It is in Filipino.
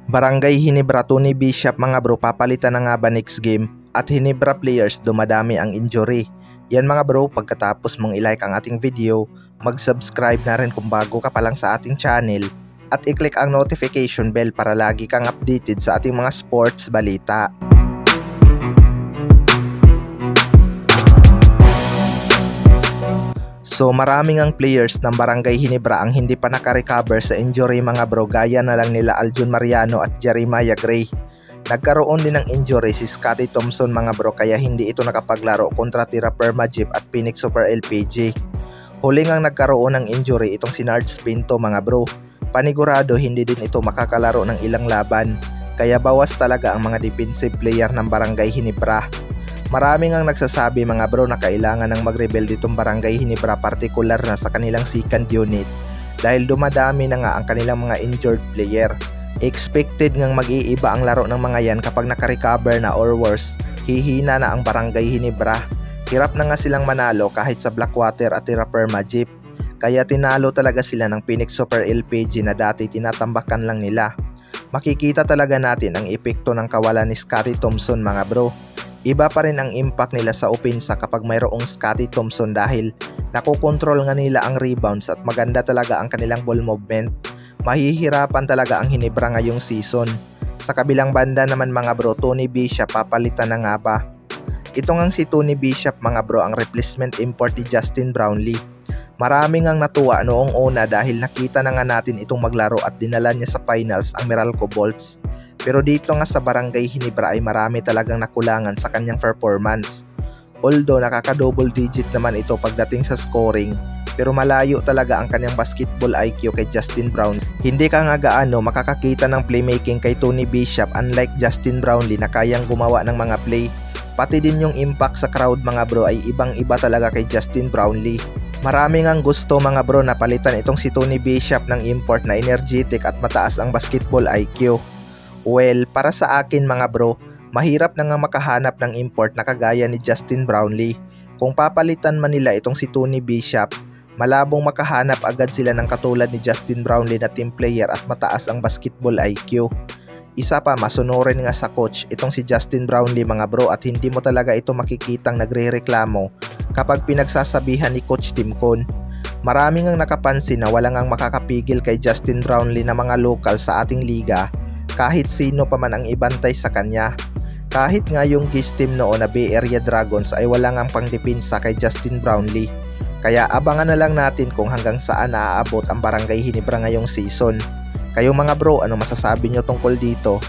Barangay Hinebra Tony Bishop mga bro, papalitan na nga ba next game? At Hinebra players, dumadami ang injury. Yan mga bro, pagkatapos mong ilike ang ating video, mag-subscribe na rin kung bago ka pa lang sa ating channel. At i-click ang notification bell para lagi kang updated sa ating mga sports balita. So maraming ang players ng Barangay Hinebra ang hindi pa naka-recover sa injury mga bro, gaya na lang nila Aljun Mariano at Jeremiah Gray. Nagkaroon din ng injury si Scotty Thompson mga bro, kaya hindi ito nakapaglaro kontra Tira Permajip at Phoenix Super LPG. Huling ang nagkaroon ng injury itong si Nards Pinto mga bro. Panigurado hindi din ito makakalaro ng ilang laban, kaya bawas talaga ang mga defensive player ng Barangay Hinebra. Maraming ang nagsasabi mga bro na kailangan ng mag-rebuild itong Barangay Hinebra, partikular na sa kanilang second unit dahil dumadami na nga ang kanilang mga injured player. Expected ngang mag-iiba ang laro ng mga yan kapag naka-recover na, or worse, hihina na ang Barangay Hinebra. Hirap na nga silang manalo kahit sa Blackwater at Tira Permajip, kaya tinalo talaga sila ng Phoenix Super LPG na dati tinatambakan lang nila. Makikita talaga natin ang epekto ng kawalan ni Scotty Thompson mga bro. Iba pa rin ang impact nila sa opensa kapag mayroong Scotty Thompson dahil nakokontrol nga nila ang rebounds at maganda talaga ang kanilang ball movement. Mahihirapan talaga ang Hinebra ngayong season. Sa kabilang banda naman mga bro, Tony Bishop papalitan na nga ba? Ito ngang si Tony Bishop mga bro ang replacement import ni Justin Brownlee. Maraming ang natuwa noong una dahil nakita na nga natin itong maglaro at dinala niya sa finals ang Meralco Bolts. Pero dito nga sa Barangay Hinebra ay marami talagang nakulangan sa kanyang performance. Although nakaka-double digit naman ito pagdating sa scoring, pero malayo talaga ang kanyang basketball IQ kay Justin Brown. Hindi ka nga gaano makakakita ng playmaking kay Tony Bishop, unlike Justin Brownlee na kayang gumawa ng mga play. Pati din yung impact sa crowd mga bro ay ibang-iba talaga kay Justin Brownlee. Maraming ang gusto mga bro na palitan itong si Tony Bishop ng import na energetic at mataas ang basketball IQ. Well, para sa akin mga bro, mahirap na nga makahanap ng import na kagaya ni Justin Brownlee. Kung papalitan man nila itong si Tony Bishop, malabong makahanap agad sila ng katulad ni Justin Brownlee na team player at mataas ang basketball IQ. Isa pa, masunurin nga sa coach itong si Justin Brownlee mga bro, at hindi mo talaga ito makikitang nagre-reklamo kapag pinagsasabihan ni Coach Timcon. Maraming ang nakapansin na walang ang makakapigil kay Justin Brownlee na mga lokal sa ating liga, kahit sino pa man ang ibantay sa kanya. Kahit nga yung Giz team noon na Bay Area Dragons ay wala ngang pangdepensa kay Justin Brownlee. Kaya abangan na lang natin kung hanggang saan naaabot ang Barangay Hinebra ngayong season. Kayong mga bro, ano masasabi nyo tungkol dito?